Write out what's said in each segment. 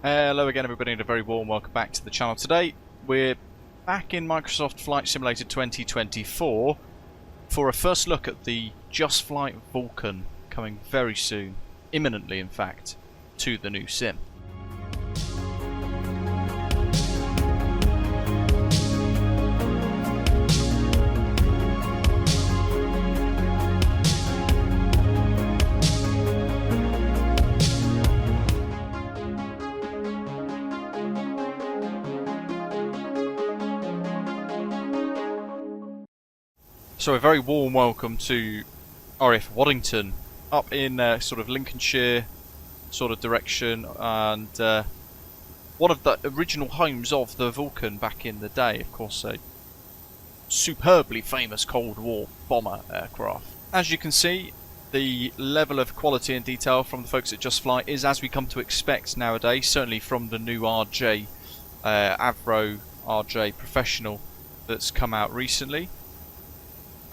Hello again everybody and a very warm welcome back to the channel. Today we're back in Microsoft Flight Simulator 2024 for a first look at the JustFlight Vulcan, coming very soon, imminently in fact, to the new sim. So a very warm welcome to RAF Waddington, up in sort of Lincolnshire sort of direction, and one of the original homes of the Vulcan back in the day, of course a superbly famous Cold War bomber aircraft. As you can see, the level of quality and detail from the folks at JustFlight is as we come to expect nowadays, certainly from the new RJ, Avro RJ Professional that's come out recently.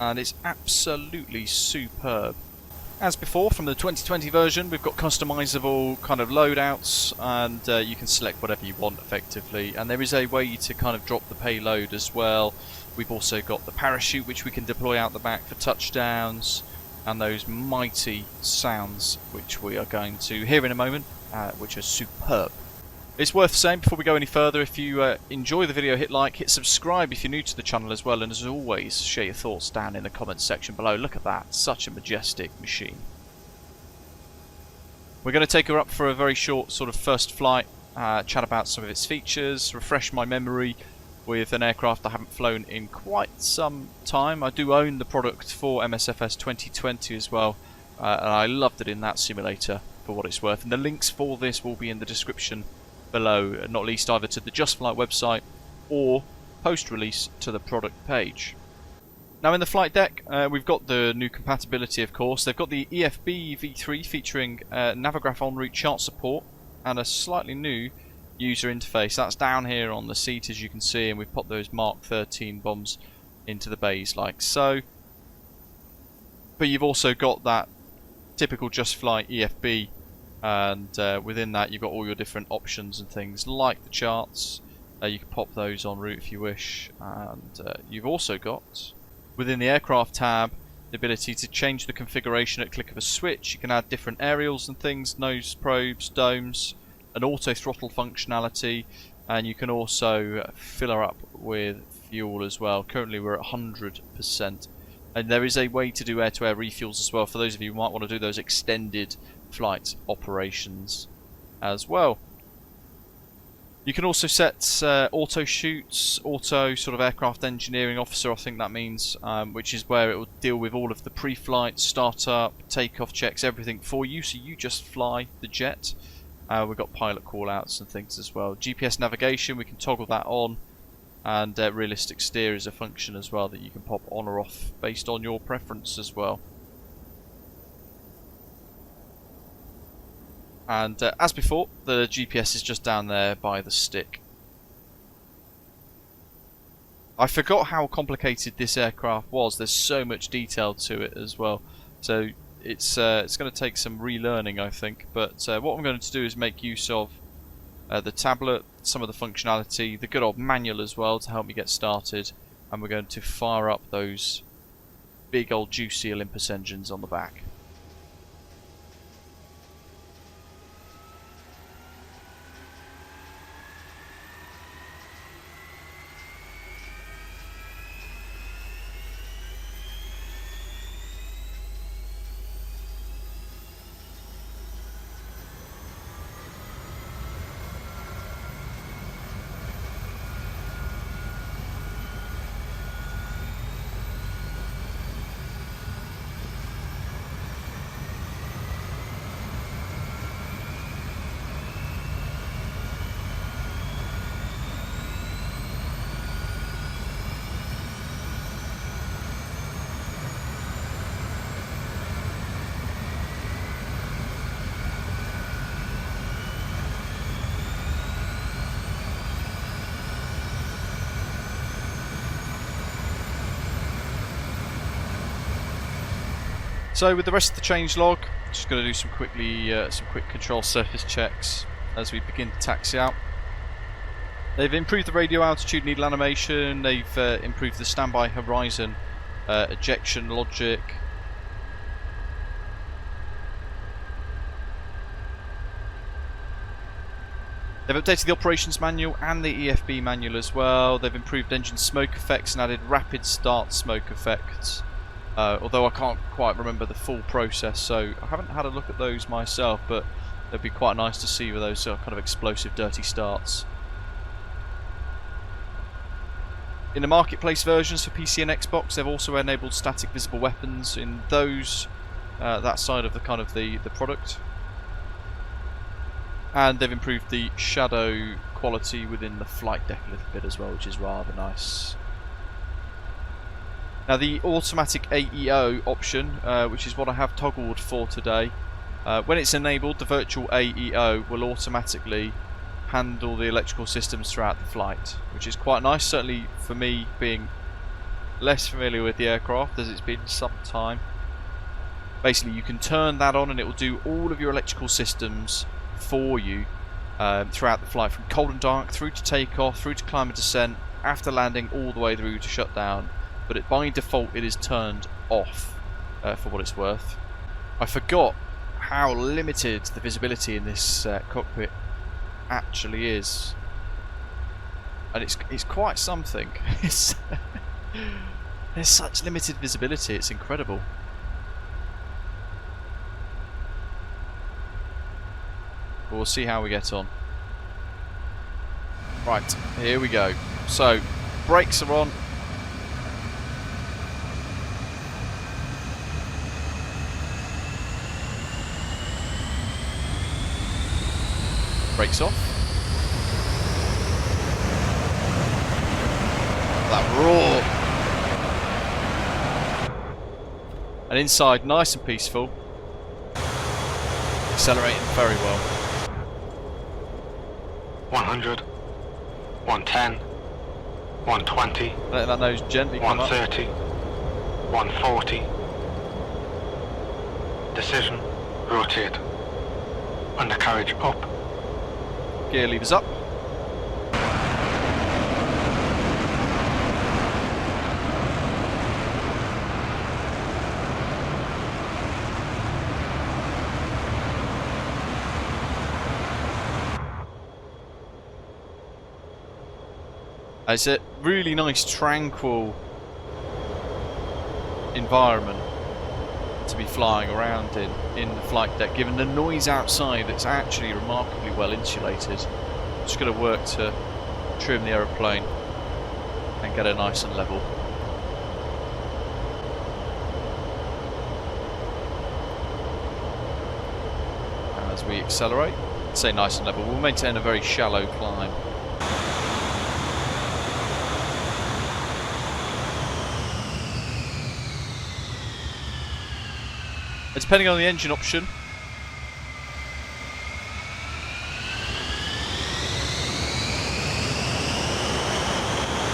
And it's absolutely superb. As before, from the 2020 version, we've got customizable kind of loadouts, and you can select whatever you want effectively. And there is a way to kind of drop the payload as well. We've also got the parachute, which we can deploy out the back for touchdowns, and those mighty sounds, which we are going to hear in a moment, which are superb. It's worth saying before we go any further, if you enjoy the video, hit like, hit subscribe if you're new to the channel as well, and as always, share your thoughts down in the comments section below. Look at that, such a majestic machine. We're going to take her up for a very short sort of first flight, chat about some of its features, refresh my memory with an aircraft I haven't flown in quite some time. I do own the product for MSFS2020 as well, and I loved it in that simulator for what it's worth, and the links for this will be in the description below, not least either to the JustFlight website or post-release to the product page. Now in the flight deck we've got the new compatibility, of course. They've got the EFB V3 featuring Navigraph en route chart support and a slightly new user interface. That's down here on the seat as you can see, and we've popped those Mark 13 bombs into the bays like so. But you've also got that typical JustFlight EFB, and within that you've got all your different options and things like the charts. You can pop those en route if you wish, and you've also got within the aircraft tab the ability to change the configuration at click of a switch. You can add different aerials and things, nose probes, domes, an auto throttle functionality, and you can also fill her up with fuel as well. Currently we're at 100%, and there is a way to do air-to-air refuels as well for those of you who might want to do those extended flight operations as well. You can also set auto shoots, auto sort of aircraft engineering officer, I think that means, which is where it will deal with all of the pre-flight, startup, takeoff checks, everything for you, so you just fly the jet. We've got pilot call-outs and things as well. GPS navigation, we can toggle that on, and realistic steer is a function as well that you can pop on or off based on your preference as well. And as before, the GPS is just down there by the stick. I forgot how complicated this aircraft was. There's so much detail to it as well. So it's going to take some relearning, I think. But what I'm going to do is make use of the tablet, some of the functionality, the good old manual as well to help me get started. And we're going to fire up those big old juicy Olympus engines on the back. So with the rest of the changelog, just going to do some quick control surface checks. as we begin to taxi out. They've improved the radio altitude needle animation, they've improved the standby horizon ejection logic. They've updated the operations manual and the EFB manual as well. They've improved engine smoke effects and added rapid start smoke effects. Although I can't quite remember the full process, so I haven't had a look at those myself, but it'd be quite nice to see with those kind of explosive dirty starts. In the marketplace versions for PC and Xbox, they've also enabled static visible weapons in those that side of the kind of the product, and they've improved the shadow quality within the flight deck a little bit as well, which is rather nice. Now the automatic AEO option, which is what I have toggled for today, when it's enabled, the virtual AEO will automatically handle the electrical systems throughout the flight, which is quite nice, certainly for me being less familiar with the aircraft as it's been some time. Basically you can turn that on and it will do all of your electrical systems for you throughout the flight, from cold and dark through to takeoff, through to climb and descent, after landing all the way through to shutdown, but by default it is turned off for what it's worth. I forgot how limited the visibility in this cockpit actually is, and it's quite something. There's such limited visibility, it's incredible. But we'll see how we get on. Right, here we go. So brakes are on. Brakes off. That roar. And inside, nice and peaceful. Accelerating very well. 100, 110, 120. Let that nose gently come up. 130, 140. Decision, rotate. Undercarriage up. Gear levers up. It's a really nice, tranquil environment to be flying around in the flight deck, given the noise outside. It's actually remarkably well insulated. Just got to work to trim the aeroplane and get it nice and level. As we accelerate, say nice and level, we'll maintain a very shallow climb. Depending on the engine option,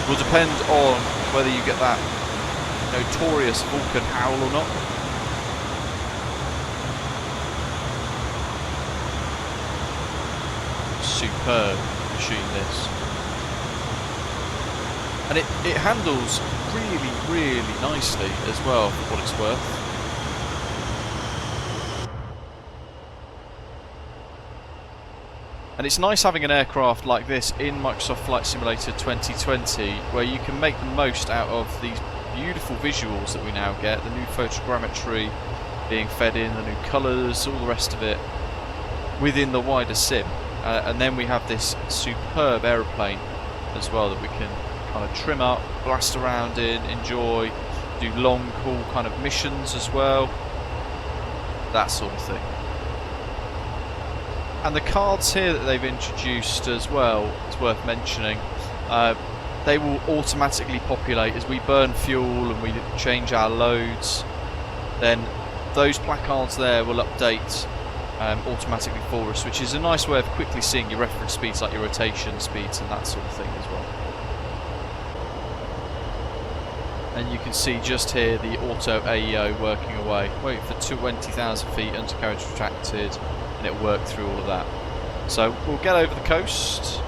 will depend on whether you get that notorious Vulcan howl or not. Superb machine this. And it handles really, really nicely as well, for what it's worth. And it's nice having an aircraft like this in Microsoft Flight Simulator 2020, where you can make the most out of these beautiful visuals that we now get, the new photogrammetry being fed in, the new colours, all the rest of it, within the wider sim. And then we have this superb aeroplane as well that we can kind of trim up, blast around in, enjoy, do long, cool kind of missions as well, that sort of thing. And the cards here that they've introduced as well, it's worth mentioning, they will automatically populate as we burn fuel and we change our loads. Then those placards there will update automatically for us, which is a nice way of quickly seeing your reference speeds, like your rotation speeds and that sort of thing as well. And you can see just here the auto AEO working away. Wait for 20,000 feet, undercarriage retracted, and it'll work through all of that. So we'll get over the coast.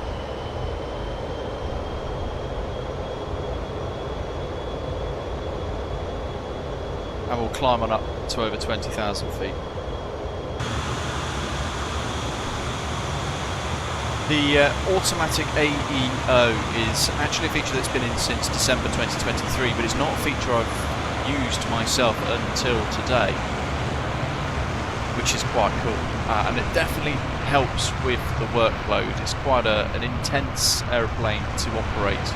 And we'll climb on up to over 20,000 feet. The automatic AEO is actually a feature that's been in since December 2023, but it's not a feature I've used myself until today, which is quite cool. And it definitely helps with the workload. It's quite an intense aeroplane to operate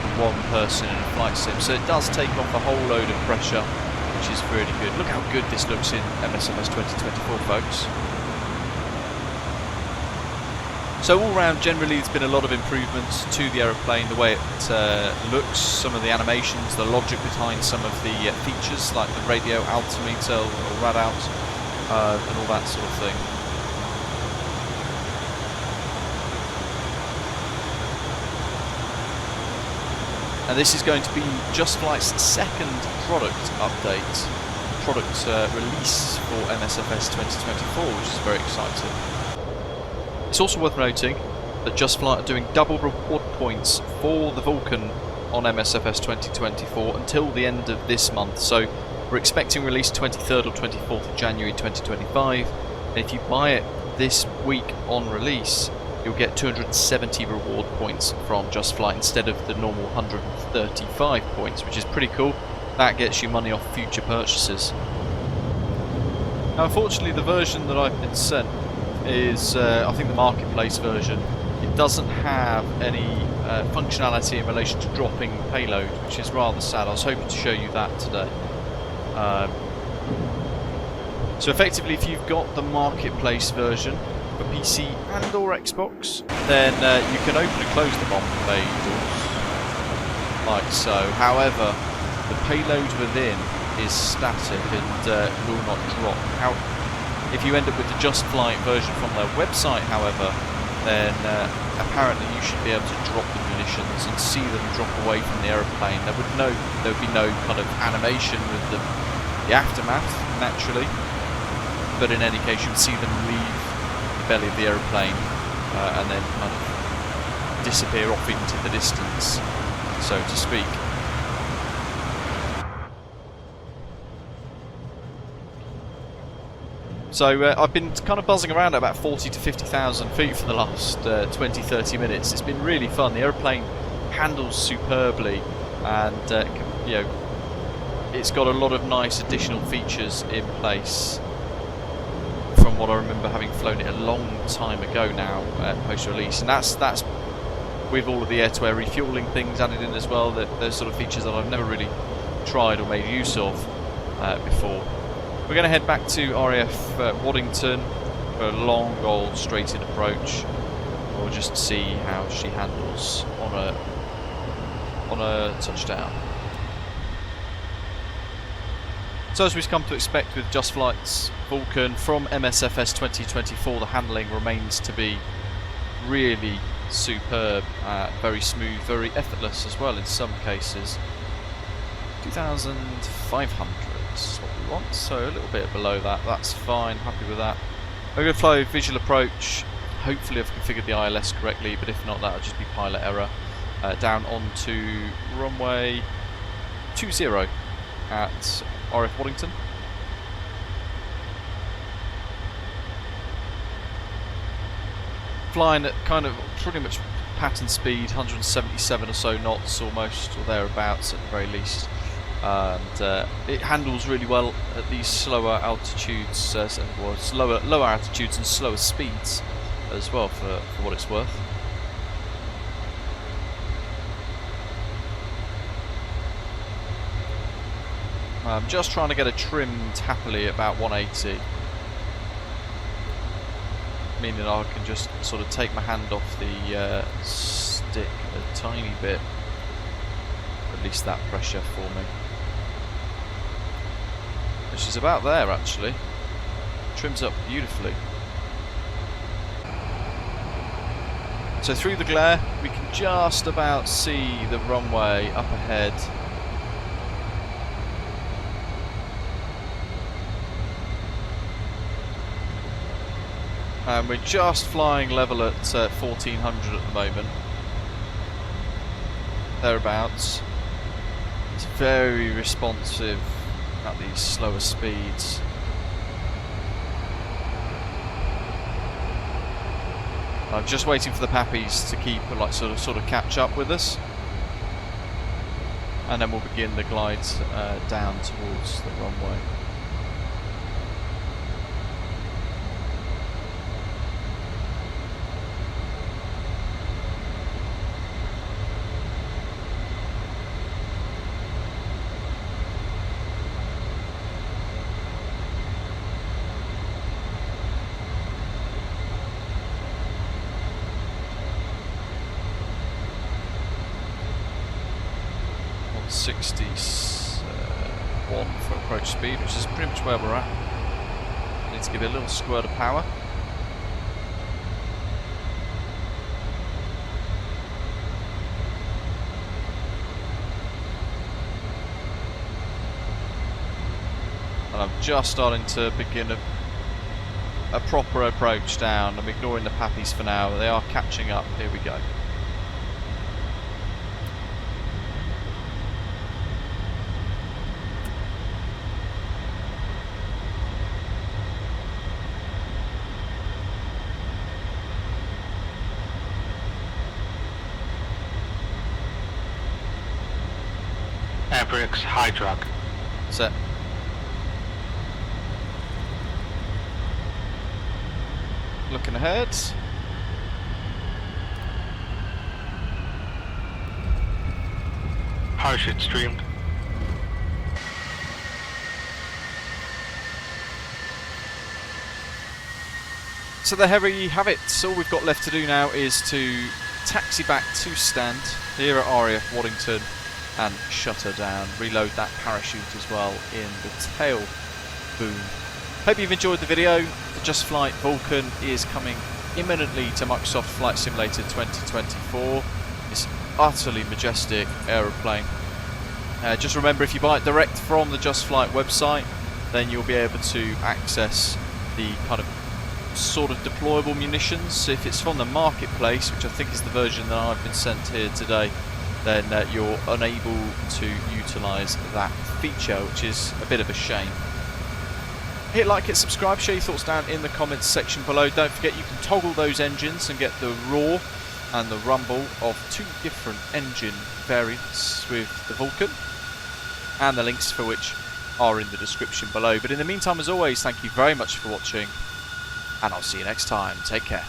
for one person in a flight sim, so it does take off a whole load of pressure, which is really good. Look how good this looks in MSFS2024, folks. So all round, generally, there's been a lot of improvements to the aeroplane, the way it looks, some of the animations, the logic behind some of the features, like the radio altimeter or rad out, and all that sort of thing. And this is going to be JustFlight's second product update, product release for MSFS 2024, which is very exciting. It's also worth noting that JustFlight are doing double reward points for the Vulcan on MSFS 2024 until the end of this month. So we're expecting release 23rd or 24th of January 2025. And if you buy it this week on release, you'll get 270 reward points from JustFlight instead of the normal 135 points, which is pretty cool. That gets you money off future purchases. Now, unfortunately, the version that I've been sent is, I think, the marketplace version. It doesn't have any functionality in relation to dropping payload, which is rather sad. I was hoping to show you that today. So effectively, if you've got the marketplace version for PC and or Xbox, then you can open and close the bomb bay doors, like so. However, the payload within is static and will not drop. If you end up with the JustFlight version from their website, however, then apparently you should be able to drop the munitions and see them drop away from the aeroplane. There would be no kind of animation with the aftermath, naturally, but in any case you would see them leave the belly of the aeroplane and then kind of disappear off into the distance, so to speak. So I've been kind of buzzing around at about 40 to 50,000 feet for the last 20-30 minutes. It's been really fun. The aeroplane handles superbly, and you know, it's got a lot of nice additional features in place from what I remember having flown it a long time ago now, post-release. And that's with all of the air-to-air refueling things added in as well. Those sort of features that I've never really tried or made use of before. We're going to head back to RAF Waddington for a long old straight-in approach. We'll just see how she handles on a touchdown. So as we've come to expect with JustFlight's Vulcan from MSFS 2024, the handling remains to be really superb, very smooth, very effortless as well in some cases. 2,500 is what we want, so a little bit below that, that's fine, happy with that. We're going to fly visual approach. Hopefully I've configured the ILS correctly, but if not, that'll just be pilot error. Down onto runway 20 at RF Waddington. Flying at kind of pretty much pattern speed, 177 or so knots almost, or thereabouts at the very least. And it handles really well at these slower altitudes, lower altitudes and slower speeds as well, for what it's worth. I'm just trying to get it trimmed happily at about 180, meaning I can just sort of take my hand off the stick a tiny bit, release that pressure for me, which is about there actually. Trims up beautifully. So through the glare we can just about see the runway up ahead. And we're just flying level at 1400 at the moment. Thereabouts. It's very responsive at these slower speeds. I'm just waiting for the Pappies to keep like sort of catch up with us, and then we'll begin the glide down towards the runway. On 61 for approach speed, which is pretty much where we're at. Need to give it a little squirt of power. And I'm just starting to begin a proper approach down. I'm ignoring the Pappies for now. They are catching up. Here we go. Air brakes, high drag. Set. Looking ahead. Parachute streamed. So there we have it. All we've got left to do now is to taxi back to stand here at RAF Waddington and shut her down. Reload that parachute as well in the tail boom. Hope you've enjoyed the video. The JustFlight Vulcan is coming imminently to Microsoft Flight Simulator 2024. This utterly majestic aeroplane. Just remember, if you buy it direct from the JustFlight website, then you'll be able to access the kind of sort of deployable munitions. If it's from the marketplace, which I think is the version that I've been sent here today, then you're unable to utilise that feature, which is a bit of a shame. Hit like, hit subscribe, share your thoughts down in the comments section below. Don't forget you can toggle those engines and get the roar and the rumble of two different engine variants with the Vulcan, and the links for which are in the description below. But in the meantime, as always, thank you very much for watching, and I'll see you next time. Take care.